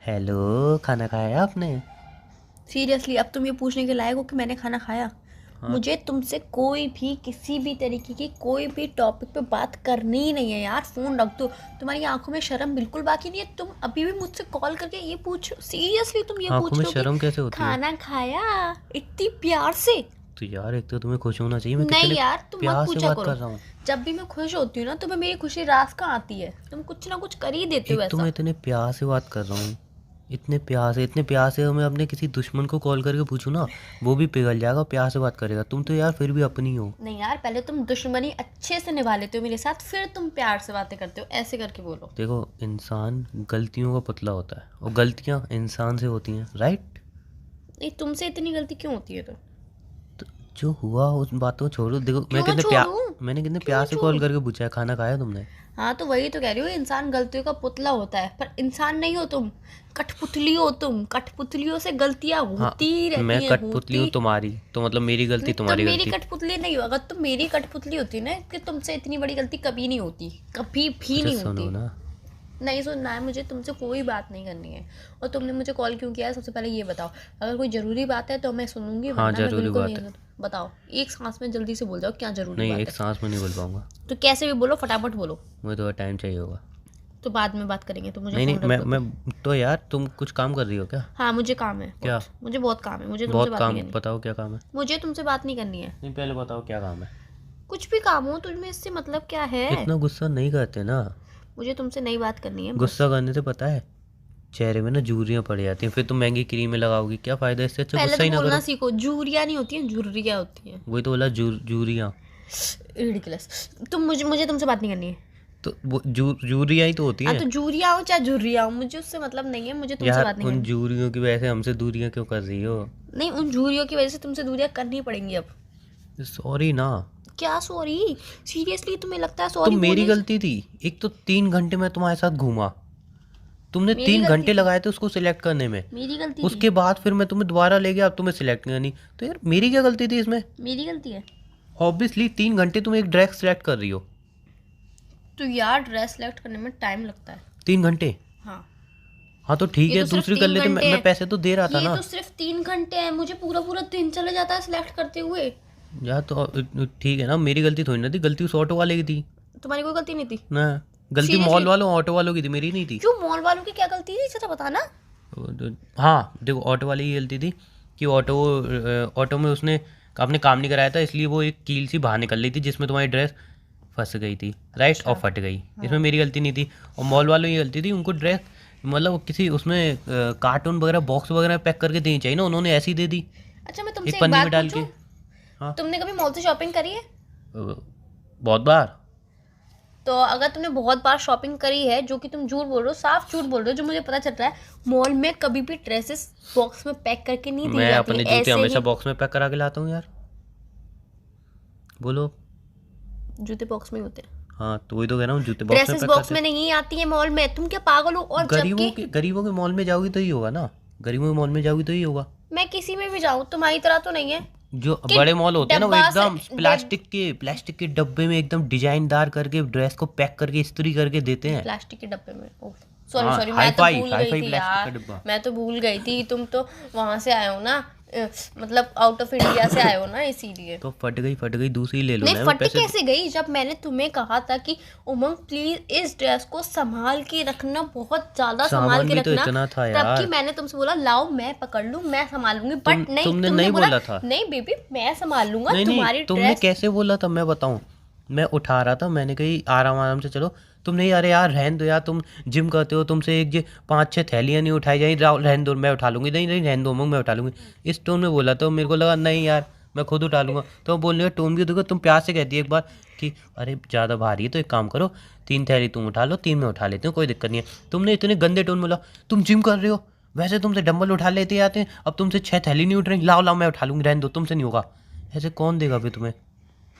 Hello, खाना खाया आपने? सीरियसली अब तुम ये पूछने के लायक हो कि मैंने खाना खाया? हाँ। मुझे तुमसे कोई भी किसी भी तरीके की कोई भी टॉपिक पे बात करनी ही नहीं है यार। फोन रख दो। तुम्हारी आंखों में शर्म बिल्कुल बाकी नहीं है। तुम अभी भी मुझसे कॉल करके ये पूछ, सीरियसली तुम ये आंखों पूछ में रहे हो कि शर्म कैसे होती है? खाना खाया, इतनी प्यार से। तो यार एक तो तुम्हें खुश होना चाहिए, मैं नहीं कितने यार, तुम मत प्यार से पूछा बात करो। कर रहा हूँ। जब भी मैं खुश होती हूँ ना, तुम्हें मेरी खुशी रास का आती है। तुम कुछ ना कुछ कर ही देते हो एक तो मैं ऐसा। इतने प्यार से बात कर रहा हूँ, इतने प्यार से मैं अपने किसी दुश्मन को कॉल करके पूछूँ ना, वो भी पिघल जाएगा, प्यार से बात करेगा। तुम तो यार फिर भी अपनी हो। नहीं यार, पहले तुम दुश्मनी अच्छे से निभा लेते हो मेरे साथ, फिर तुम प्यार से बातें करते हो। ऐसे करके बोलो। देखो, इंसान गलतियों का पुतला होता है और गलतियाँ इंसान से होती हैं, राइट? नहीं, तुमसे इतनी गलती क्यों होती है तो? तो जो हुआ उस बात को छोड़ो। देखो, क्यों छोड़ूं? मैंने कितने क्यों प्यार से कॉल छोड़ूं? करके पूछा है, खाना खाया तुमने? हाँ, तो वही तो कह रही हूँ, इंसान गलतियों का पुतला होता है, पर इंसान नहीं हो तुम। कठपुतली हो तुम। कठपुतलियों से गलतियां हाँ, होती ही मैं रहती हैं, कठपुतली हूँ होती। तुम्हारी, तो मतलब मेरी गलती नहीं, तुम तुम्हारी मेरी गलती। कठपुतली नहीं हो। अगर तुम मेरी कठपुतली होती ना, कि तुमसे इतनी बड़ी गलती कभी नहीं होती, कभी भी अच्छा नहीं सुनो होती। ना। नहीं सुनना है मुझे, तुमसे कोई बात नहीं करनी है। और तुमने मुझे कॉल क्यों किया है, सबसे पहले ये बताओ। अगर कोई ज़रूरी बात है तो मैं सुनूंगी, हाँ, वरना मैं जरूरी बिल्कुल बात नहीं है। बताओ। एक सांस में जल्दी से बोल जाओ, क्या ज़रूरी नहीं, बात एक है। सांस में नहीं बोल पाऊंगा। तो कैसे भी बोलो, फटाफट बोलो। मुझे थोड़ा टाइम चाहिए होगा। तो बाद में बात करेंगे, तो मुझे नहीं नहीं, फ़ोन रख मैं दो मैं अभी। तो यार तुम कुछ काम कर रही हो क्या? हाँ, मुझे काम है क्या? बहुत, मुझे बहुत काम है, मुझे तुमसे बहुत बात नहीं काम? करनी। बताओ क्या काम है। मुझे तुमसे बात नहीं करनी है। नहीं, पहले बताओ क्या काम है। कुछ भी काम हो तुम्हें, इससे मतलब क्या है? इतना गुस्सा नहीं करते ना। मुझे तुमसे नई बात करनी है बस। गुस्सा करने से पता है चेहरे में ना झुर्रियाँ पड़ जाती हैं, फिर तुम महंगी क्रीमें लगाओगी, क्या फ़ायदा? इससे अच्छा पहले गुस्सा तो ही ना बोलना करो। सीखो, झुर्रियाँ नहीं होती हैं, झुर्रियाँ होती हैं। वही तो बोला, झुर्रियाँ। रिडिकुलस। तुम मुझे तुमसे बात नहीं करनी है। तो वो झुर्रियाँ ही तो होती हाँ, हैं। तो झुर्रियाँ हो चाहे झुर्रियाँ हो, मुझे उससे मतलब नहीं है, मुझे तुमसे यार बात नहीं उन करनी। झुर्रियों की वजह से हमसे दूरियाँ क्यों कर रही हो? नहीं, उन झुर्रियों की वजह से तुमसे दूरियाँ करनी पड़ेंगी अब। सॉरी ना। क्या सॉरी? सीरियसली तुम्हें लगता है तो सॉरी मेरी बोलने से? गलती थी। एक तो 3 घंटे मैं तुम्हारे साथ घूमा, तुमने मेरी तीन गलती घंटे थी। लगाए थे उसको सिलेक्ट करने में। मेरी गलती थी। उसके बाद फिर मैं तुम्हें दोबारा ले गया, अब तुम्हें सिलेक्ट करनी। तो यार मेरी क्या गलती थी इसमें? मेरी गलती है। ऑब्वियसली 3 घंटे तुम एक ड्रेस सिलेक्ट कर रही हो। तो यार, ड्रेस सेलेक्ट करने में टाइम लगता है। 3 घंटे? हाँ। हाँ तो ठीक ये है, तो सिर्फ दूसरी कर तीन लेते। घंटे मैं हैं। पैसे तो दे रहा था ये ना। तो सिर्फ 3 घंटे हैं, मुझे पूरा पूरा दिन चले जाता है सिलेक्ट करते हुए। यार तो ठीक है ना, मेरी गलती थोड़ी ना थी, गलती उस ऑटो वाले की थी तुम्हारी कोई गलती नहीं थी? ना। गलती मॉल सीरियसली? वालों ऑटो वालों की थी, मेरी नहीं थी। क्यों, मॉल वालों की क्या गलती थी, जरा बताना। हाँ देखो, ऑटो वाली की गलती थी कि ऑटो में उसने अपने काम नहीं कराया था, इसलिए वो एक कील सी बाहर निकल रही थी जिसमें तुम्हारी ड्रेस फंस गई थी, राइट? और फट गई। इसमें मेरी गलती नहीं थी। और मॉल वालों की गलती थी, उनको ड्रेस मतलब किसी उसमें कार्टून वगैरह बॉक्स वगैरह पैक करके देनी चाहिए ना, उन्होंने ऐसी दे दी, अच्छा, मैं तुमसे एक एक पन्नी में बात डाल पूछूं? के। हाँ। तुमने कभी मॉल से शॉपिंग करी है? बहुत बार। तो अगर तुमने बहुत बार शॉपिंग करी है, जो कि तुम झूठ बोल रहे हो, साफ झूठ बोल रहे हो, जो मुझे पता चल रहा है, मॉल में कभी भी ड्रेसेस बॉक्स में पैक करके नहीं दी मैं जाती है, अपने जूते ऐसे हमेशा ही। बॉक्स में पैक करा के लाता हूँ यार। बोलो। जूते बॉक्स में ही होते हैं। हाँ तो वही तो कह रहा हूँ, जूते बॉक्स में ड्रेसेस पैक बॉक्स करते में हैं। नहीं आती है मॉल में, तुम क्या पागल हो? और जबकि गरीबों के मॉल में जाओगी तो ही होगा ना। गरीबों के मॉल में जाओगी तो ही होगा। मैं किसी में भी जाऊँ, तुम्हारी तरह तो नहीं है जो कि बड़े मॉल होते हैं ना, वो डब्बा से एकदम प्लास्टिक के डब्बे में एकदम डिजाइनदार करके ड्रेस को पैक करके इस्त्री करके देते हैं। प्लास्टिक के डब्बे में? सॉरी हाँ, सॉरी, मैं तो हाई भूल फाई गई थी प्लास्टिक का यार। डिब्बा। मैं तो भूल गई थी, तुम तो वहां से आए हो ना, मतलब आउट ऑफ इंडिया से आए हो ना, इसीलिए। तो फट गई, दूसरी ले लो नहीं, ना, मैं फटी पैसे कैसे गई जब मैंने तुम्हें कहा था कि उमंग प्लीज इस ड्रेस को संभाल के रखना, बहुत ज्यादा संभाल सामान के भी तो रखना। इतना था तब कि यार। मैंने तुमसे बोला लाओ मैं पकड़ लूं, मैं संभाल लूंगी, बट नहीं, तुमने तुमने नहीं बोला बोला था। नहीं बेबी, मैं संभाल लूंगा नहीं तुम्हारी तुमने ड्रेस। कैसे बोला था मैं बताऊं? मैं उठा रहा था, मैंने कही आराम आराम से चलो। तुम नहीं, अरे यार रहन दो यार, तुम जिम करते हो, तुमसे एक 5-6 थैलियाँ नहीं उठाई जाएंगी, रहन दो मैं उठा लूंगी। नहीं नहीं, रहन दो मैं उठा लूंगी। इस टोन में बोला, तो मेरे को लगा नहीं यार मैं खुद उठा लूंगा। तो बोलने का टोन भी देखो, तुम प्यार से कहती है एक बार कि अरे ज़्यादा भारी है तो एक काम करो, 3 थैली तुम उठा लो, 3 मैं उठा लेती हूँ, कोई दिक्कत नहीं है। तुमने इतने गंदे टोन में बोला, तुम जिम कर रहे हो, वैसे तुमसे डंबल उठा लेते आते हैं, अब तुमसे 6 थैली नहीं उठ रही, लाओ लाओ मैं उठा लूंगी, रहने दो तुमसे नहीं होगा। ऐसे कौन देगा फिर तुम्हें?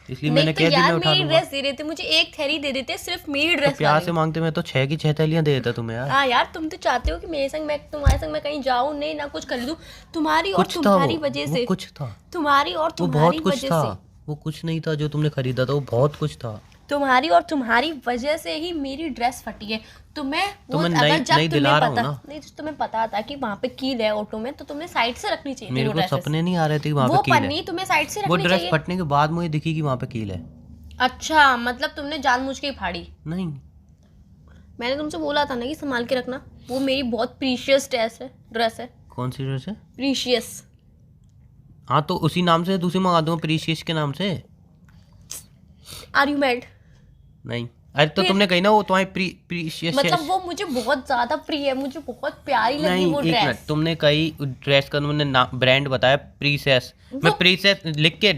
इसलिए नहीं मैंने तो कह दिया यार, मैं उठा मेरी लूंगा। ड्रेस दे रहे थे, मुझे एक थैली दे देते, सिर्फ मेरी तो ड्रेस प्यार वाली। से मांगते, मैं तो 6 की 6 थैलियाँ दे देता तुम्हें यार। हाँ यार, तुम तो चाहते हो कि मेरे संग मैं तुम्हारे संग मैं कहीं जाऊं नहीं, ना कुछ खरीदूं, तुम्हारी और कुछ था तुम्हारी वजह वो से। कुछ था। तुम्हारी और वो बहुत तुम्हारी कुछ वजह था। से। वो कुछ नहीं था जो तुमने खरीदा था, वो बहुत कुछ था। तुम्हारी और तुम्हारी वजह से ही मेरी ड्रेस फटी है। तुम्हें तो वो मैं अगर नई जब नई दिला तुम्हें रहा हूँ पता ना। नहीं, तो तुम्हें पता था कि वहां पे कील है ऑटो में, तो तुमने साइड से रखनी चाहिए थी मेरे वो को ड्रेसेस। सपने नहीं आ रहे थे कि वहाँ पे वो कील है। पन्नी तुम्हें साइड से वो रखनी ड्रेस चाहिए। फटने के बाद मुझे दिखी कि वहाँ पे कील है। अच्छा, मतलब तुमने जानबूझ के ही फाड़ी। नहीं, मैंने तुमसे बोला था ना कि संभाल के रखना। वो मेरी बहुत प्रीशियस ड्रेस है। कौन सी ड्रेस है? प्रीशियस। हाँ तो उसी नाम से दूसरी मंगा दूंगा, प्रीशियस के नाम से। Are you mad? नहीं, अरे तो फिर? तुमने कही ना वो तुम्हारी प्रीशियस मतलब वो मुझे बहुत ज्यादा प्रिय है, मुझे बहुत प्यारी लगी नहीं, वो एक मिनट, ड्रेस। तुमने कही ड्रेस का तुमने ब्रांड बताया प्रीसेस। मैं प्रीसेस लिख के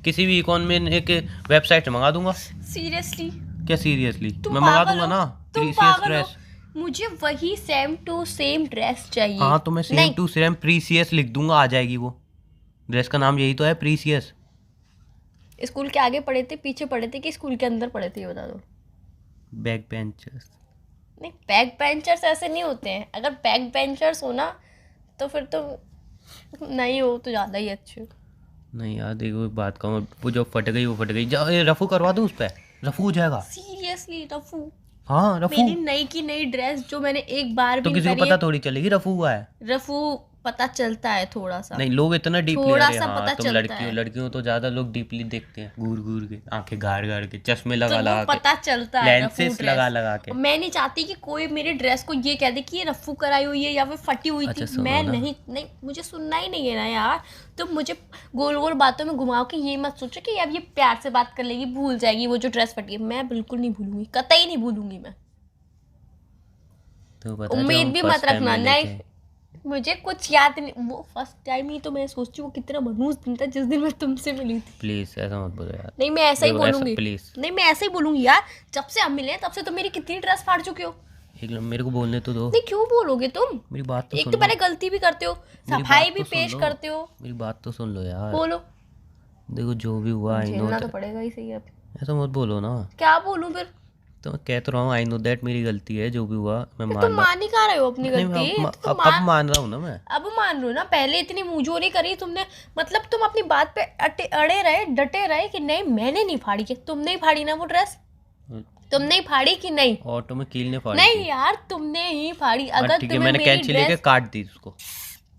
किसी भी इकॉन में एक वेबसाइट से मंगा दूंगा। सीरियसली? क्या सीरियसली? तुम मैं मंगा पागल दूंगा हो? ना तुम प्रीसियस पागल ड्रेस। हो? मुझे वही सेम टू सेम ड्रेस चाहिए। हाँ तो मैं सेम नहीं, टू सेम प्रीसियस लिख दूंगा, आ जाएगी वो। ड्रेस का नाम यही तो है, प्रीसियस। स्कूल के आगे पढ़े थे, पीछे पढ़े थे, कि स्कूल के अंदर पढ़े थे, ये बता दो। Back benchers. नहीं, बैक बेंचर्स ऐसे नहीं होते हैं। अगर बैक बेंचर्स हो ना, तो फिर तो नहीं हो तो ज़्यादा ही अच्छे। नहीं यार देखो, एक बात कहूँ, वो जो फट गई वो फट गई। रफू करवा दूँ उस पर, रफू हो जाएगा। सीरियसली रफू? हाँ रफू। मेरी नई की नई ड्रेस जो मैंने एक बार तो भी किसी नहीं को पहनी पता थोड़ी चलेगी रफू हुआ है। है। रफू पता चलता है थोड़ा सा। नहीं, लोग इतना डीपली, थोड़ा अरे सा हाँ पता तुम चलता लड़की हो, है। लड़कियों तो ज्यादा लोग डीपली देखते हैं, घूर घूर के, आंखें गाड़ गाड़ के, चश्मे तो लगा वो लगा के, पता चलता है रफू लेंसेस लगा लगा के। ड्रेस। मैं नहीं चाहती कि कोई मेरी ड्रेस को ये कह दे कि ये रफू कराई हुई है या फिर फटी हुई अच्छा, थी। सुनो मैं ना। नहीं, मुझे सुनना ही नहीं है ना यार। तुम मुझे गोल गोल बातों में घुमाओ कि ये मत सोचो कि अब ये प्यार से बात कर लेगी, भूल जाएगी वो जो ड्रेस फटी है। मैं बिल्कुल नहीं भूलूंगी, कतई नहीं भूलूंगी मैं। तो बता, उम्मीद जब भी हम मत first time रखना। मिले नहीं, थे। मुझे कुछ याद नहीं। वो फर्स्ट टाइम ही तो मैं सोचती हूँ वो कितना मनहूस दिन था जिस दिन मैं तुमसे मिली थी। प्लीज ऐसा मत बोलो यार। नहीं, मैं ऐसा ही देखो, ऐसा बोलूंगी। प्लीज। नहीं, मैं ऐसे ही बोलूंगी यार। जब से हम मिले हैं, तब से तो मेरी कितनी ड्रेस फाड़ चुके हो। एक मिनट, मेरे को बोलने तो दो। नहीं, क्यों बोलोगे तुम? मेरी बात तो एक सुन तो लो। पहले गलती भी करते हो, मेरी सफाई बात भी तो सुन पेश लो। करते हो। मेरी बात तो सुन लो यार। बोलो। देखो जो भी हुआ, आई नो। झेलना तो पड़ेगा ही सही। अब ऐसा मत बोलो ना। क्या बोलूं फिर? तो मैं कह तो रहा हूँ, आई नो दैट मेरी गलती है, जो भी हुआ मैं फिर मान तुम रहा मान ही कहाँ रहे हो अपनी नहीं, मैं गलती? अब, तो अब, मान अब मान रहा हूँ ना मैं। अब मान रहे हो ना। पहले इतनी मुंहजोरी करी तुमने, मतलब तुम अपनी बात पे अड़े रहे, डटे रहे कि नहीं मैंने नहीं फाड़ी। के तुमने ही फाड़ी ना वो ड्रेस? तुमने ही फाड़ी कि नहीं? ऑटो में कील ने फाड़ी नहीं थी। यार, तुमने ही फाड़ी। हाँ, अगर ठीक है, तुम्हें मैंने मेरी कैंची लेके ड्रेस काट दी उसको,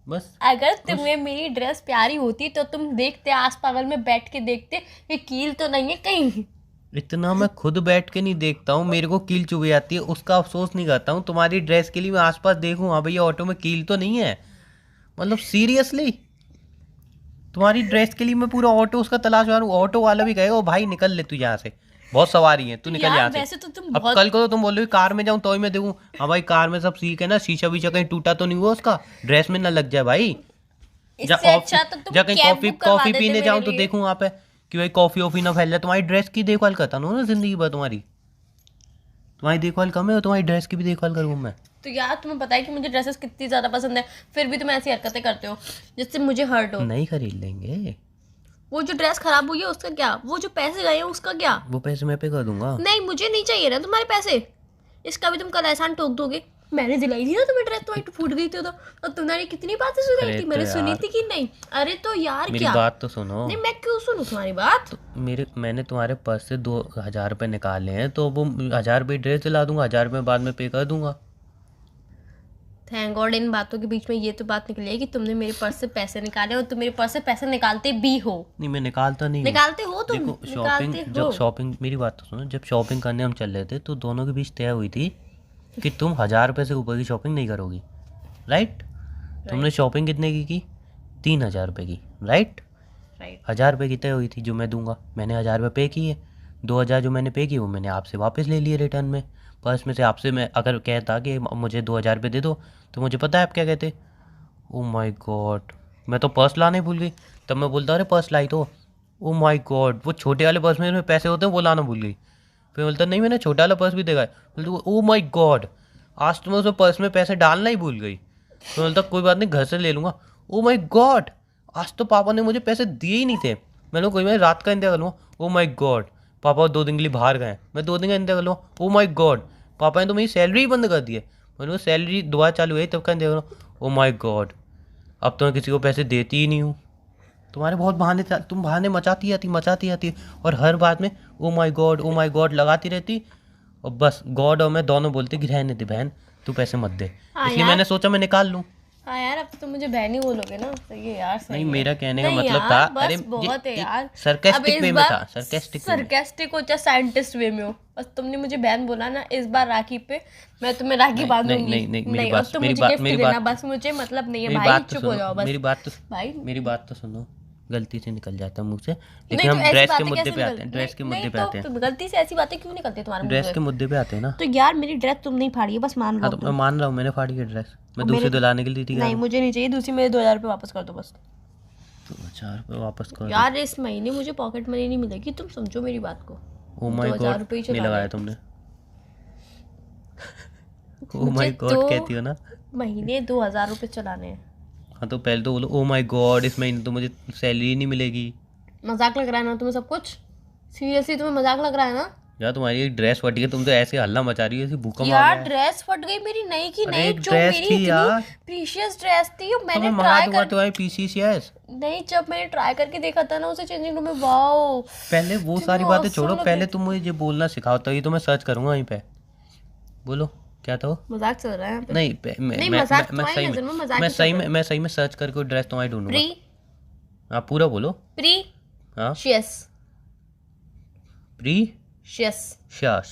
बस। अगर तुम्हें मेरी ड्रेस प्यारी होती तो तुम देखते, आस पागल में बैठ के देखते कि कील तो नहीं है कहीं। इतना मैं खुद बैठ के नहीं देखता हूँ, मेरे को कील चुभ जाती है, उसका अफसोस नहीं करता हूँ। तुम्हारी ड्रेस के लिए मैं आसपास देखूँ, हाँ भैया ऑटो में कील तो नहीं है। मतलब सीरियसली, तुम्हारी ड्रेस के लिए मैं पूरा ऑटो उसका तलाश मारूं। ऑटो वाला भी कहेगा, ओ भाई निकल ले तू यहाँ से, बहुत सवारी है, तू निकल यार यहाँ वैसे से। तो तुम अब बहुत कल को तो तुम बोल रहे हो कार में जाऊं तो ही मैं देखूं, हाँ भाई कार में सब सीख है ना, शीशा वीशा कहीं टूटा तो नहीं हुआ उसका, ड्रेस में ना लग जाए भाई। इससे अच्छा तो तुम जा कहीं कैब कॉफी बुक करवा कॉफी देते पीने मेरे जाऊं तो लिए। देखूं वहाँ पे कि भाई कॉफी वॉफी ना फैल जाए। तुम्हारी ड्रेस की देखभाल करता हूँ ना जिंदगी भर, तुम्हारी देखभाल कम है और तुम्हारी ड्रेस की भी देखभाल करूँ मैं। तो यार तुम्हें पता है कि मुझे ड्रेसेस कितनी ज्यादा पसंद है, फिर भी तुम ऐसी हरकतें करते हो जिससे मुझे हर्ट हो। नहीं खरीद लेंगे, वो जो ड्रेस खराब हुई है उसका क्या? वो जो पैसे गए हैं उसका क्या? वो पैसे मैं पे कर दूंगा। नहीं, मुझे नहीं चाहिए ना तुम्हारे पैसे। इसका भी तुम कल एहसान ठोक दोगे। मैंने दिलाई थी ना तुम्हें ड्रेस, तुम्हारी टूट गई थी तो। और तुम्हारी कितनी बातें सुनाई अरे थी, तो मैंने सुनी यार, थी कि नहीं? अरे तो यार मेरी क्या? बात तो सुनो। नहीं, मैं क्यों सुनूं तुम्हारी बात? तो मैंने तुम्हारे पर्स से 2,000 रुपये निकाले हैं, तो वो 1,000 रुपये ड्रेस दिला दूंगा, 1,000 रुपये बाद में पे कर दूंगा। थैंक गॉड इन बातों के बीच में ये तो बात निकली है कि तुमने मेरे पर्स से पैसे निकाले, और तुम मेरे पर्स से पैसे निकालते भी हो। नहीं, मैं निकालता नहीं हूँ। निकालते हो तुम, देखो निकालते शॉपिंग, हो। जब शॉपिंग, मेरी बात तो सुनो, जब शॉपिंग करने हम चल रहे थे तो दोनों के बीच तय हुई थी कि तुम 1,000 रुपये से ऊपर की शॉपिंग नहीं करोगी, राइट? तुमने शॉपिंग कितने की 3,000 रुपये की, राइट? राइट। 1,000 रुपये की तय हुई थी जो मैं दूंगा, मैंने 1,000 रुपये पे किए। 2,000 जो मैंने पे किए वो मैंने आपसे वापस ले लिए रिटर्न में। पर्स में से आपसे मैं अगर कहता कि मुझे 2,000 रुपये दे दो, तो मुझे पता है आप क्या कहते, ओ माय गॉड, मैं तो पर्स लाने भूल गई। तब मैं बोलता अरे पर्स लाई तो, ओ माय गॉड वो छोटे वाले पर्स में पैसे होते हैं वो लाना भूल गई। फिर बोलता नहीं मैंने छोटा वाला पर्स भी देखा है। बोलते ओ माय गॉड, आज तो मैं उस पर्स में पैसे डालना ही भूल गई। फिर बोलता कोई बात नहीं घर से ले लूँगा। ओ माय गॉड, आज तो पापा ने मुझे पैसे दिए ही नहीं थे। मैंने कोई मैं रात का इंतजार कर लूँगा। ओ माय गॉड, पापा 2 दिन के लिए बाहर गए, मैं 2 दिन का इंतजार कर लूँगा। ओ माय गॉड, पापा ने तो मेरी सैलरी ही बंद कर दी है। मैंने वो सैलरी दोबारा चालू हुई तब का इंतजार करो। ओ माय गॉड, अब तो मैं किसी को पैसे देती ही नहीं हूँ। तुम्हारे बहुत बहाने तुम बहाने मचाती आती और हर बात में ओ माय गॉड लगाती रहती। और बस गॉड और मैं दोनों बोलते कि रहने दे बहन, तू पैसे मत दे। हाँ इसलिए यार। मैंने सोचा मैं निकाल लूँ। हाँ यार, अब तो तुम मुझे बहन ही बोलोगे ना। सही है यार, सही नहीं, है। मेरा कहने का नहीं मतलब यार, था, बस अरे बहुत है ये यार। अब सरकास्टिक इस वे में बार था, सरकास्टिक वे में। सरकास्टिक हो चाहे साइंटिस्ट वे में हो, बस तुमने मुझे बहन बोला ना, इस बार राखी पे मैं तुम्हें राखी नहीं बांधूंगी। नहीं, नहीं, और तुम मुझे गिफ्ट देना, बस मुझे मतलब नहीं है मेरी भाई, बात तो चुप हो सुनो, जाओ बस भाई। मेरी बात तो सुनो। गलती से निकल जाता मुंह से, लेकिन नहीं तो हम ऐसी ड्रेस के बातें मुद्दे कैसे पे आते निकल हैं, ड्रेस के नहीं, मुद्दे नहीं पे आते हैं, तो गलती से ऐसी बातें क्यों निकलती है तुम्हारे मुंह ड्रेस से? के मुद्दे पे आते हैं ना। तो यार मेरी ड्रेस तुम नहीं फाड़ी है, बस मान लो हाँ तो अब मैं तुम। मान रहा हूँ, मैंने फाड़ी है ड्रेस, मैं मेरे दूसरी दिलाने के लिए दी नहीं, मुझे नहीं चाहिए दूसरी, मेरे 2000 रुपये वापस कर दो बस। तो 4 रुपये वापस कर दो। यार इस महीने मुझे पॉकेट मनी नहीं मिलेगी, तुम समझो मेरी बात को। ओ माय 2000 गॉड, रुपये ही नहीं चला लगाया रहे। तुमने। ओ मुझे माय गॉड तो कहती हो ना। महीने 2000 रुपये चलाने हैं। हाँ तो पहले तो बोलो ओ माय गॉड, इस महीने तो मुझे सैलरी नहीं मिलेगी। मजाक लग रहा है ना तुम्हें सब कुछ? सीरियसली तुम्हें मजाक लग रहा है ना? यार तुम्हारी एक ड्रेस फटी है, तुम तो ऐसे हल्ला मचा रही हो जैसे भूकंप आ यार गया है। ड्रेस फट गई मेरी, नई की अरे नई, एक जो ड्रेस मेरी थी इतनी यार, प्रीशियस ड्रेस थी, तो मैंने मैं मंगा ट्राई दूंगा कर तुम्हारी पीसीसीएस। नहीं, जब मैंने ट्राई करके देखा था ना उसे चेंजिंग रूम में, वाओ पहले वो सारी बातें छोड़ो, पहले तुम मुझे ये बोलना सिखाओ, तभी तो मैं सर्च करूंगा वहीं पे। बोलो क्या था वो? मजाक चल रहा है यहाँ पे। नहीं नहीं, मजाक तुम्हारी नजर में मजाक ही चल रहा है। मैं सही में सर्च करके ड्रेस तुम्हारी ढूंढूंगा। प्री हाँ पूरा बोलो। प्री हाँ शियस प्री शियस शश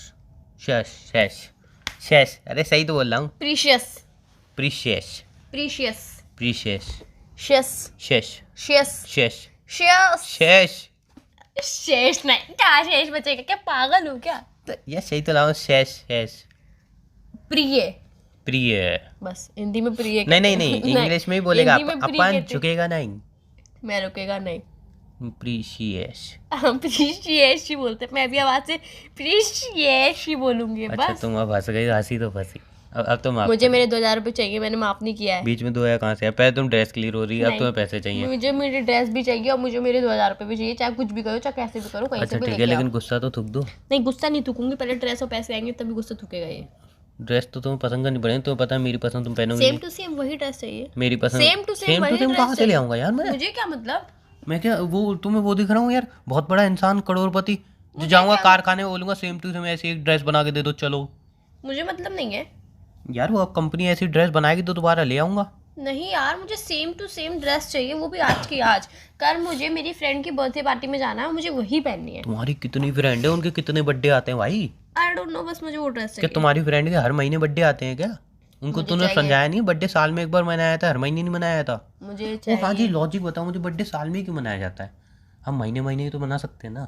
शश शश शश, अरे सही तो बोल रहा हूँ। प्रीशियस प्रीशियस प्रीशियस प्रीशियस शियस शश शियस शश शियस शश। शेष नहीं, क्या शेष बचेगा? क्या पागल हो क्या? तो ये सही तो लाऊं, शश शश। प्रिय, प्रिय। बस हिंदी में प्रिय नहीं नहीं नहीं, इंग्लिश में ही बोलेगा, हिंदी में प्रिय अपन कहते। झुकेगा नहीं। मैं रुकेगा नहीं। प्रीशियस। हम प्रीशियस ही बोलते हैं, मैं भी आवाज से प्रीशियस ही बोलूंगी अच्छा बस। तुम अब हंस गई, हंसी तो फंसी। अब तो माफ मुझे कर। मेरे 2000 रुपये चाहिए, मैंने माफ नहीं किया है। बीच में 2 कहाँ से है? पहले तुम ड्रेस क्लियर हो रही है, अब नहीं। तुम्हें पैसे चाहिए। मुझे मेरी ड्रेस भी चाहिए और मुझे मेरे 2000 रुपये भी चाहिए, चाहे कुछ भी करो, चाहे कैसे भी करो, कहीं अच्छा से भी ठीक है, लेके आओ। लेकिन गुस्सा तो थूक दो। नहीं, गुस्सा नहीं थूकूंगी, पहले ड्रेस और पैसे आएंगे तभी गुस्सा थूकेगा ये। ड्रेस तो तुम्हें पसंद करनी पड़ेगी, तुम्हें पता है मेरी पसंद तुम पहनोगी सेम नहीं। टू सेम वही ड्रेस चाहिए। मेरी पसंद सेम टू सेम वही कहाँ ड्रेस से ले चाहिए। आऊंगा यार मैं? मुझे क्या मतलब? मैं क्या वो तुम्हें वो दिख रहा हूँ यार, बहुत बड़ा इंसान, करोड़पति, जो जाऊंगा कारखाने में बोलूंगा सेम टू सेम ऐसी एक ड्रेस बना के दे दो, चलो। मुझे मतलब नहीं है। यार वो अब कंपनी ऐसी ड्रेस बनाएगी तो दोबारा ले आऊंगा। नहीं यार, मुझे सेम टू सेम ड्रेस चाहिए, वो भी आज की आज। कल मुझे मेरी फ्रेंड की बर्थडे पार्टी में जाना है, मुझे वही पहननी है। तुम्हारी कितनी फ्रेंड है, उनके कितने बर्थडे आते हैं भाई? आई डोंट नो, बस मुझे वो ड्रेस क्या चाहिए। तुम्हारी फ्रेंड के हर महीने बर्थडे आते हैं क्या? उनको मुझे तूने चाहिए। समझाया नहीं, बर्थडे साल में एक बार मनाया था, हर महीने नहीं मनाया था। मुझे ओ हाँ जी, चाहिए। लॉजिक बताओ मुझे, बर्थडे साल में ही क्यों मनाया जाता है? हम महीने महीने ही तो मना सकते हैं ना।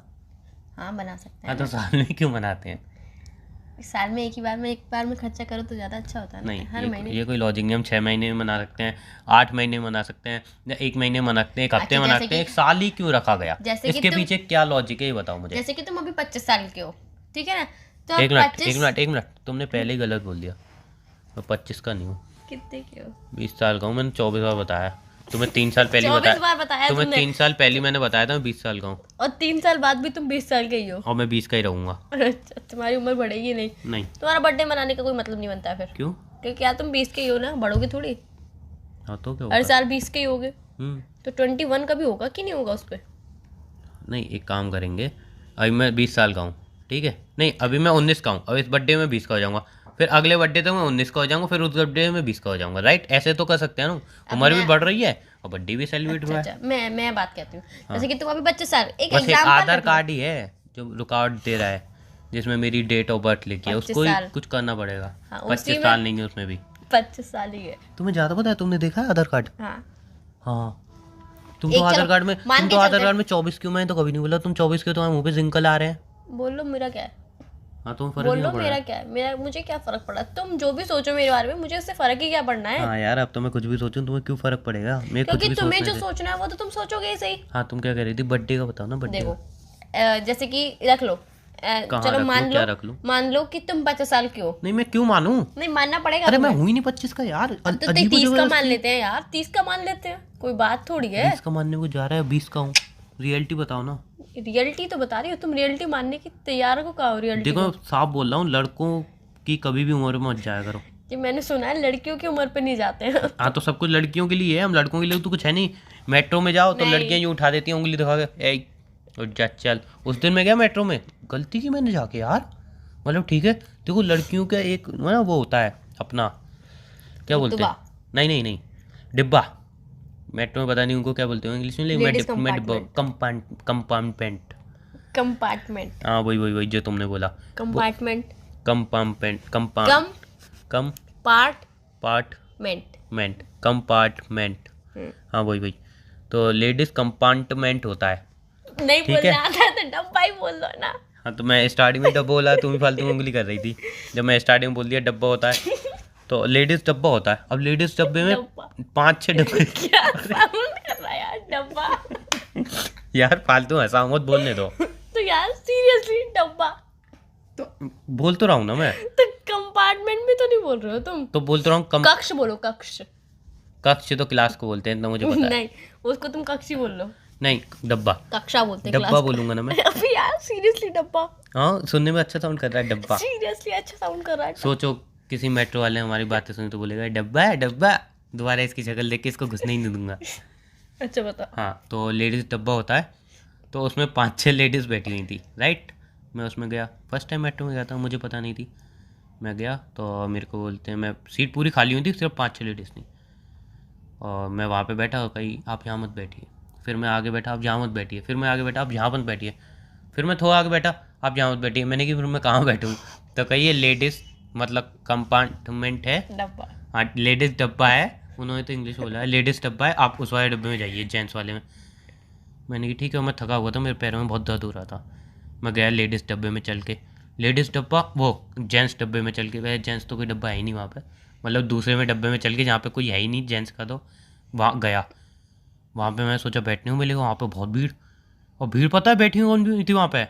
हाँ, बना सकते हाँ हैं। तो साल में क्यों मनाते हैं? साल में एक बार में खर्चा करो तो ज्यादा अच्छा होता है ना, नहीं, हर महीने। ये कोई लॉजिक नहीं। हम 6 महीने में मना सकते हैं, 8 महीने में मना सकते हैं, या 1 महीने में मना सकते हैं, 1 हफ्ते में अच्छा, मना जैसे सकते हैं, कि- 1 साल ही क्यों रखा गया? जैसे कि इसके तुम- पीछे क्या लॉजिक है ये बताओ मुझे। जैसे कि तुम अभी 25 साल के हो, ठीक है ना? तो एक मिनट 25 एक मिनट, तुमने पहले ही गलत बोल दिया। मैं 25 का नहीं हूँ, कितने के हो? 20 साल का हूँ। मैंने 24 बार बताया, तुम्हें 3 साल पहले 24 बार बताया तुम्हें तुमने। 3 साल पहले मैंने बताया था मैं 20 साल का हूँ, और 3 साल बाद भी तुम 20 साल के ही हो। और मैं 20 का ही रहूँगा। अच्छा, तुम्हारी उम्र बढ़ेगी नहीं। नहीं। तुम्हारा बर्थडे मनाने का कोई मतलब नहीं बनता फिर, क्यों? क्योंकि यार तुम 20 के ही हो ना, बढ़ोगे थोड़ी। हाँ तो क्या हर होगा? साल 20 के ही होगे, हम्म। तो 21 का भी होगा कि नहीं होगा उस पर? नहीं, एक काम करेंगे, अभी मैं 20 साल का हूँ, ठीक है? नहीं, अभी मैं 19 का हूँ, अब इस बर्थडे में 20 का हो जाऊंगा, फिर अगले बर्थडे तक मैं 19 का हो जाऊंगा, फिर उस बर्थडे में 20 का हो जाऊंगा, राइट? ऐसे तो कर सकते हैं ना, उम्र भी बढ़ रही है और बर्थडे भी सेलिब्रेट हुआ है। अच्छा, मैं बात कहती हूँ, जैसे कि तुम अभी 25 साल, एक बस एक एग्जाम्पल आधार कार्ड ही है जो रुकावट दे रहा है, जिसमें मेरी डेट ऑफ बर्थ लिखी है, 25 उसको ही साल। कुछ करना पड़ेगा। हाँ, उसी 25 में- साल नहीं है उसमें भी। 25 साल ही है। तुम्हें ज़्यादा पता है? तुमने देखा है आधार कार्ड? हाँ, हाँ। तुम एक तो आधार चलो, कार्ड में मान तुम के तो आधार चलते कार्ड में 24 क्यों? मैं तो कभी नहीं बोला तुम 24 के, तुम्हारे मुंह पे जिंकल आ रहे हैं। बोलो मेरा क्या है, हाँ तुम्हें फर्क नहीं बोलो पड़ मेरा रहा? क्या है, मेरा मुझे क्या फर्क पड़ा? तुम जो भी सोचो मेरे बारे में, मुझे उससे फर्क ही क्या पड़ना है? हाँ यार, अब तो मैं कुछ भी सोचूं तुम्हें क्यों फर्क पड़ेगा? मैं कुछ क्योंकि भी तुम्हें सोचने जो दे। सोचना है वो तो तुम सोचोगे ही सही। हाँ तुम क्या कह रही थी? बर्थडे का बताओ ना, बर्थडे देखो, का। जैसे कि रख लो, कहाँ चलो रख लूं? मान क्या लो, रख लूं? मान लो कि तुम 25 साल के हो। नहीं मैं क्यों मानूं? नहीं, मानना पड़ेगा अरे मैं तुम्हें। हूँ ही नहीं 25 का यार। तो 30 का मान लेते हैं यार, 30 का मान लेते हैं, कोई बात थोड़ी है। 20 का मानने को जा रहा है, 20 का हूँ। रियलिटी बताओ ना। रियलिटी तो बता रही हो, तुम रियलिटी मानने की तैयार हो? कहा हो रियलिटी? देखो साफ बोल रहा हूँ, लड़कों की कभी भी उम्र में मत जाया करो। कि मैंने सुना है लड़कियों की उम्र पे नहीं जाते हैं। हाँ तो सब कुछ लड़कियों के लिए है, हम लड़कों के लिए तो कुछ है नहीं। मेट्रो में जाओ तो नहीं। लड़कियां यूँ उठा देती हैं उंगली दिखा के, ए उठ जा चल। उस दिन मैं गया मेट्रो में, गलती की मैंने जाके यार, मतलब ठीक है देखो लड़कियों का एक ना वो होता है अपना, क्या बोलते हैं, रुतबा। नहीं नहीं नहीं, डिब्बा। मेट्रो में पता नहीं उनको क्या बोलते हैं इंग्लिश में, लेकिन Ladies मैं डिब्बा, compartment। कंपार्टमेंट। कंपार्टमेंट। हाँ वही जो तुमने बोला, कंपार्टमेंट। कंपार्टमेंट, कम कम पार्ट पार्ट मेंट। कंपार्टमेंट। हाँ वही तो लेडीज कंपार्टमेंट होता है। नहीं ठीक है। बोलना आता है तो डब्बा ही बोल दो ना। हाँ तो मैं स्टार्टिंग में डब्बा बोला, तुम ही फालतू में उंगली कर रही थी। जब मैं स्टार्टिंग में बोल दिया डब्बा होता है, तो लेडीज डब्बा होता है। अब लेडीज डब्बे में डब्बा। 5-6 डब्बे। क्या साउंड कर रहा है यार डब्बा। यार फालतू हंसा मत, बोलने दो। तो यार सीरियसली डब्बा। तो बोल तो रहा हूँ ना मैं, तो कंपार्टमेंट में तो नहीं बोल रहे हो तुम। तो बोल तो रहा हूँ कक्ष बोलो कक्ष। कक्ष तो क्लास को बोलते हैं, इतना मुझे पता है। नहीं उसको तुम कक्ष ही बोल लो। नहीं डब्बा, कक्षा बोलते हैं डब्बा क्लास बोलूंगा ना मैं। को। अभी यार सीरियसली डब्बा। हाँ सुनने में अच्छा साउंड कर रहा है डब्बा। सीरियसली अच्छा साउंड कर रहा है। सोचो किसी मेट्रो वाले हमारी बातें सुने तो बोलेगा डब्बा है डब्बा, दोबारा इसकी शक्ल देख के इसको घुसने ही नहीं दूंगा। अच्छा बता। हाँ तो लेडीज़ डब्बा होता है, तो उसमें 5-6 लेडीज़ बैठी हुई थी, राइट। मैं उसमें गया, फर्स्ट टाइम मेट्रो में गया था, मुझे पता नहीं थी। मैं गया तो मेरे को बोलते हैं, मैं सीट पूरी खाली हुई थी, सिर्फ 5-6 लेडीज़ थी। और मैं वहाँ पे बैठा, कहीं आप यहाँ मत बैठिए। फिर मैं आगे बैठा, आप यहाँ मत बैठिए। फिर मैं आगे बैठा, आप यहाँ मत बैठिए। फिर मैं थोड़ा आगे बैठा, आप यहाँ मत बैठिए। मैंने कि फिर मैं कहाँ बैठूँ, तो कहिए लेडीज़ मतलब कंपार्टमेंट है, डब्बा। हाँ लेडीज़ डब्बा है, उन्होंने तो इंग्लिश बोला है, लेडीज़ डब्बा है, आप उस वाले डब्बे में जाइए, जेंट्स वाले में। मैंने कि ठीक है, मैं थका हुआ था, मेरे पैरों में बहुत दर्द हो रहा था। मैं गया लेडीज़ डब्बे में चल के, लेडीज़ डब्बा वो जेंट्स डब्बे में चल के, वह जेंट्स तो कोई डब्बा है ही नहीं वहाँ पे, मतलब दूसरे में डब्बे में चल के जहाँ पे कोई है ही नहीं जेंट्स का, तो वहाँ गया। वहाँ पे मैं सोचा बैठने को मिलेगा, वहाँ पे बहुत भीड़, और भीड़ पता है बैठी हुई कौन भी थी वहाँ पे,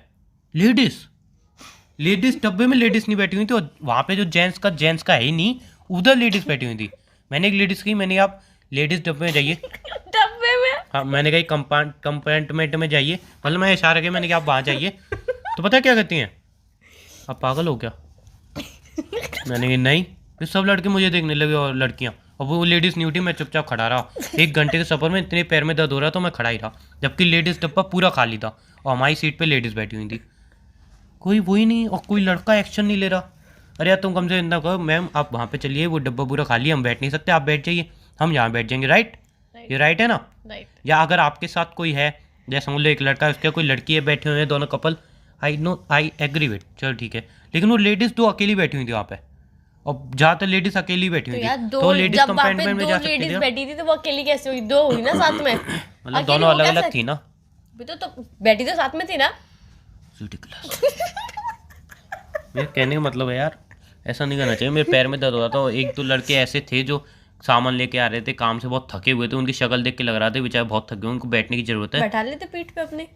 लेडीज़ डब्बे में लेडीज़ नहीं बैठी हुई थी, और वहाँ पे जो जेंट्स का है ही नहीं, उधर लेडीज़ बैठी हुई थी। मैंने एक लेडीज़ की, मैंने आप लेडीज़ डब्बे में जाइए, डब्बे में। हाँ मैंने कहा कंपार्टमेंट में जाइए, मतलब मैं इशारा किया, मैंने कहा आप वहाँ जाइए। तो पता है क्या कहती हैं, आप पागल हो क्या। मैंने कहा नहीं। फिर सब लड़के मुझे देखने लगे और लड़कियाँ, और वो लेडीज़ नहीं उठी, मैं चुपचाप खड़ा रहा। 1 घंटे के सफ़र में इतने पैर में दर्द हो रहा तो मैं खड़ा ही रहा, जबकि लेडीज़ डब्बा पूरा खाली था और हमारी सीट पे लेडीज़ बैठी हुई थी। कोई वही नहीं, और कोई लड़का एक्शन नहीं ले रहा। अरे यार तुम कम से इतना कहो, मैम आप वहाँ पे चलिए, वो डब्बा पूरा खाली है, हम बैठ नहीं सकते, आप बैठ जाइए, हम यहाँ बैठ जाएंगे, राइट। ये राइट है ना। राइट। या अगर आपके साथ कोई है, जैसे समझ लो एक लड़का है, उसके कोई लड़की है, बैठे हुए हैं दोनों कपल, आई एग्री विथ, चलो ठीक है। लेकिन वो लेडीज़ 2 अकेली बैठी हुई थी वहाँ पे, और ज़्यादातर लेडीज़ अकेली बैठी तो हुई यार थी, दो, तो लेडीज़ जब वहाँ पे कंपार्टमेंट में 2 जा सकती लेडीज थी। बैठी थी तो वो अकेली कैसे हुई, 2 हुई ना साथ में। मतलब अकेली दोनों वो अलग अलग कैसे? थी ना। अभी तो बैठी तो साथ में थी ना। रिडिकुलस। मेरे कहने का मतलब है यार, ऐसा नहीं करना चाहिए। मेरे पैर में दर्द हो रहा था, और 1-2 लड़के ऐसे थे जो सामान लेके आ रहे थे, काम से बहुत थके हुए थे, उनकी शक्ल देख के लग रहा था बेचारे बहुत थके हुए, उनको बैठने की जरूरत है। बैठा लेते पीठ पे अपने।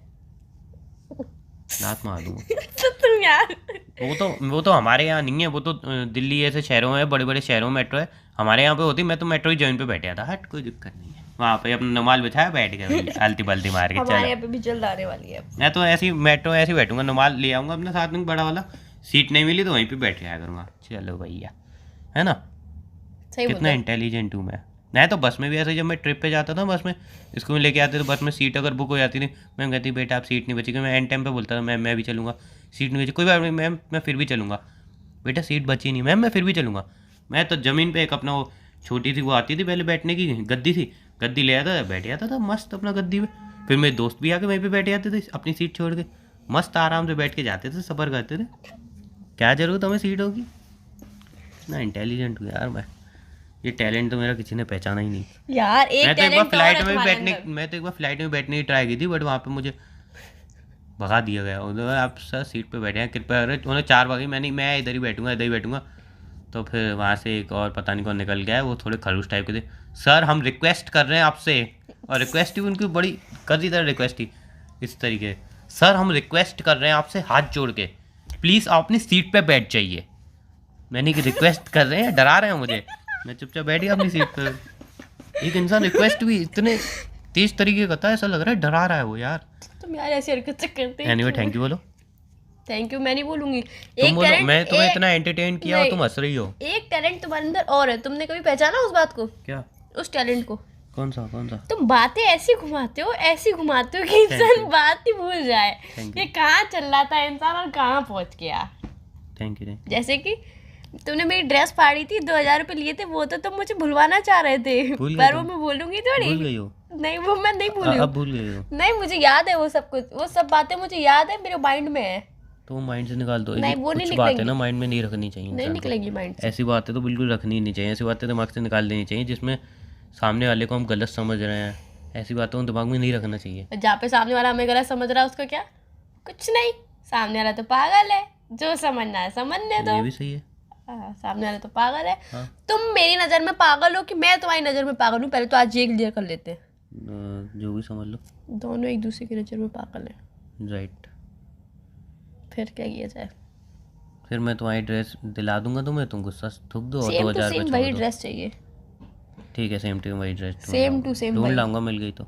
रात मार दूँ। तो तुम यार। वो तो हमारे यहाँ नहीं है, वो तो दिल्ली ऐसे शहरों में, बड़े बड़े शहरों में मेट्रो है। हमारे यहाँ पे होती, मैं तो मेट्रो ही जॉइन पे बैठा था, हट कोई दिक्कत नहीं है। वहाँ पे अपना नमाल बिछाया, बैठ गया, आलती पलती मार के हमारे चला। यहाँ पे भी जल्द आने वाली है। मैं तो ऐसी मेट्रो ऐसे ही बैठूंगा, नमाल ले आऊँगा अपने साथ में बड़ा वाला, सीट नहीं मिली तो वहीं पे बैठ जाया करूँगा। चलो भैया, है ना। सही कितना इंटेलिजेंट हूँ मैं तो बस में भी ऐसे, जब मैं ट्रिप पे जाता था बस में, स्कूल में लेके आते तो बस में सीट अगर बुक हो जाती थी, मैम कहती बेटा आप सीट नहीं बचेगी, मैं एंड टाइम पे बोलता था मैम मैं भी चलूँगा, सीट नहीं बची, कोई बात नहीं मैम मैं फिर भी चलूँगा, बेटा सीट बची नहीं मैम मैं फिर भी चलूँगा। मैं तो ज़मीन पे एक अपना वो छोटी सी वो आती थी पहले बैठने की गद्दी थी, गद्दी ले आता था, बैठ जाता था मस्त अपना गद्दी पे। फिर मेरे दोस्त भी आके वहीं पे बैठ जाते थे अपनी सीट छोड़ के, मस्त आराम से बैठ के जाते थे, सफ़र करते थे। क्या जरूरत हमें सीटों की। इतना इंटेलिजेंट हूँ यार मैं, ये टैलेंट तो मेरा किसी ने पहचाना ही नहीं यार। एक मैं तो एक बार टैलेंट और फ्लाइट है में तुम्हारे बैठने अंदर। मैं तो एक बार फ्लाइट में बैठने की ट्राई की थी, बट वहाँ पे मुझे भगा दिया गया। उन्होंने आप सर सीट पे बैठे हैं कृपया, उन्होंने 4 बार मैं इधर ही बैठूंगा। तो फिर वहाँ से एक और पता नहीं कौन निकल गया, वो थोड़े खड़ूस टाइप के थे, सर हम रिक्वेस्ट कर रहे हैं आपसे, और रिक्वेस्ट ही उनकी बड़ी कड़ी तरह रिक्वेस्ट थी इस तरीके, सर हम रिक्वेस्ट कर रहे हैं आपसे हाथ जोड़ के, प्लीज़ आप अपनी सीट पे बैठ जाइए। मैंने कि रिक्वेस्ट कर रहे हैं, डरा रहे हैं मुझे। मैं चुपचाप बैठ गया अपनी सीट पे। एक इंसान रिक्वेस्ट भी इतने तेज तरीके का था, ऐसा लग रहा है डरा रहा है वो यार। तुम यार ऐसी हरकत से करते हैं। एनीवे थैंक यू बोलो। थैंक यू मैं नहीं बोलूंगी। तुम एक बोलो, टैलेंट मैं तुम्हें इतना एंटरटेन किया और नहीं। तुम हंस रही हो। एक टैलेंट तुम्हारे अंदर और है, तुमने कभी पहचाना उस बात को, क्या? उस टैलेंट को? कौन सा? तुम बातें ऐसी घुमाते हो कि इंसान बात ही भूल जाए Thank ये कहाँ चल रहा था इंसान और कहाँ पहुंच गया। Thank you. जैसे कि तुमने मेरी ड्रेस फाड़ी थी, 2000 रुपए लिए थे, वो तो तुम मुझे भुलवाना चाह रहे थे, भूल गई पर वो तुम? मैं बोलूंगी थोड़ी। भूल गई हो? नहीं वो मैं नहीं भूली अब भूल गई हो? नहीं, मुझे याद है वो सब कुछ, वो सब बातें मुझे याद है, मेरे माइंड में है। तो माइंड से निकाल दो। नहीं, वो नहीं कुछ बातें निकलेंगी। ना माइंड में नहीं रखनी चाहिए नहीं इंसान को। निकलेगी माइंड से। ऐसी बातें तो बिल्कुल रखनी ही नहीं चाहिए। ऐसी बातें दिमाग से निकाल देनी चाहिए जिसमें सामने वाले को हम गलत समझ रहे हैं। ऐसी बातों को दिमाग में नहीं रखना चाहिए। जहाँ पे सामने वाला हमें गलत समझ रहा है उसका क्या, कुछ नहीं, सामने वाला तो पागल है, जो समझना है समझने दो। ये भी सही है। सामने वाला तो पागल है। हाँ। तुम मेरी नजर में पागल हो कि मैं तुम्हारी नजर में पागल हूँ, पहले तो आज ये क्लियर कर लेते हैं। जो भी समझ लो। दोनों एक दूसरे की नजर में पागल है। राइट। फिर क्या किया जाए? फिर मैं तुम्हारी ड्रेस दिला दूंगा तुम्हें, तुम गुस्सा थूक दो और सेम टू 2000 सेम रुपये वही छोड़ दो। ड्रेस चाहिए, ठीक है, सेम टू वही ड्रेस सेम टू सेम ढूंढ वही। लाऊंगा, मिल गई तो।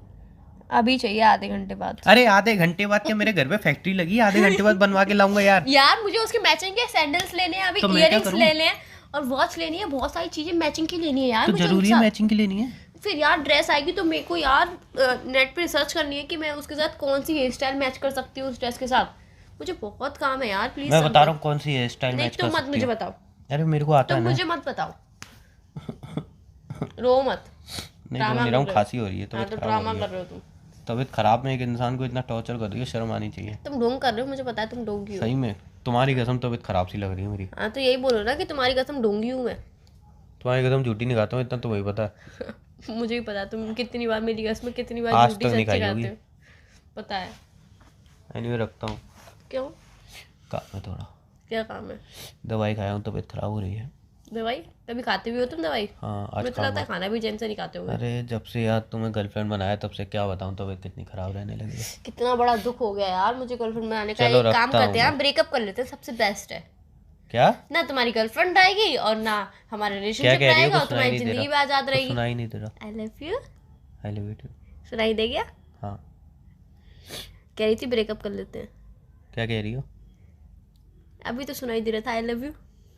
अभी चाहिए, आधे घंटे बाद। अरे आधे घंटे बाद क्या? मेरे घर पे फैक्ट्री लगी है, आधे घंटे बाद बनवा के लाऊंगा यार। यार मुझे उसके मैचिंग के सैंडल्स लेने हैं, अभी तो मैं क्या इयररिंग्स करूं? लेने हैं और वॉच लेनी है, बहुत सारी चीजें मैचिंग की लेनी है यार तो मुझे जरूरी उनके है साथ। मैचिंग की लेनी है? फिर यार ड्रेस आएगी तो मेरे को यार नेट पे रिसर्च करनी है कि मैं उसके साथ कौन सी हेयर स्टाइल मैच कर सकती हूँ उस ड्रेस के साथ। मुझे बहुत काम है यार, प्लीज मैं बता रहा हूँ कौन सी हेयर स्टाइल नहीं मैच कर तुम मत सकती मुझे हूँ। बताओ, अरे मेरे को आता है तुम ना। मुझे मत बताओ, रो मत। नहीं ड्रामा रो नहीं रहा हूँ, कर रहे हो। खांसी हो रही है, हाँ तबीयत तो खराब हो ड्रामा रही कर है। रहे हो तुम, तबीयत खराब में एक इंसान को इतना टॉर्चर कर रही है, शर्म आनी चाहिए। तुम ढोंग कर रहे हो, मुझे पता है तुम ढोंगी हो। सही में तुम्हारी कसम तबीयत खराब सी लग रही है मेरी। हाँ तो यही बोलो ना कि तुम्हारी कसम ढोंगी हूँ मैं। तुम्हारी कसम झूठी नहीं खाता हूँ, इतना तो वही पता है। मुझे भी पता है तुम कितनी बार मेरी कसम कितनी बार आज झूठी तक नहीं सच्ची खाई होगी। खाते हो, पता है। एनीवे रखता हूँ, क्यों, काम है थोड़ा। क्या काम है? दवाई खाया हूँ, तबीयत खराब हो रही है। दवाई कभी खाते भी हो तुम दवाई? हाँ आज मुझे तो काम लगता है है। खाना भी चैन से नहीं खाते होगे। अरे जब से यार तुम्हें गर्लफ्रेंड बनाया तब से क्या बताऊँ, तबीयत कितनी खराब रहने लगी है। कितना बड़ा दुख हो गया यार मुझे गर्लफ्रेंड बनाने का। चलो एक काम रखता करते हूँ हैं, ब्रेकअप कर लेते हैं, सबसे बेस्ट है। क्या? ना तुम्हारी गर्लफ्रेंड आएगी और ना हमारा क्या रिलेशनशिप कह रही हो? रहेगा, कुछ और सुनाई तुम्हारी नहीं दे जिंदगी भी रहा, आजाद कुछ रहेगी। सुनाई नहीं दे रहा। I love you I love you too. सुनाई दे गया? हाँ कह रही थी ब्रेकअप कर लेते हैं, क्या कह रही हो? अभी तो सुनाई दे रहा था आई लव यू।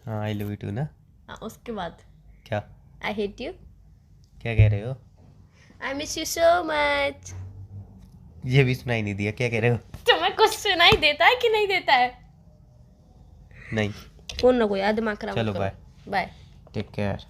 हाँ आई लव यू टू ना। हाँ उसके बाद क्या आई हेट यू, क्या कह रहे हो? I miss you so much. ये भी सुनाई नहीं दिया, क्या कह रहे हो? तुम्हें कुछ सुनाई देता है कि नहीं देता है? नहीं। फोन ना को यार, दिमाग खराब चलो मत करो। बाय। बाय। Take care.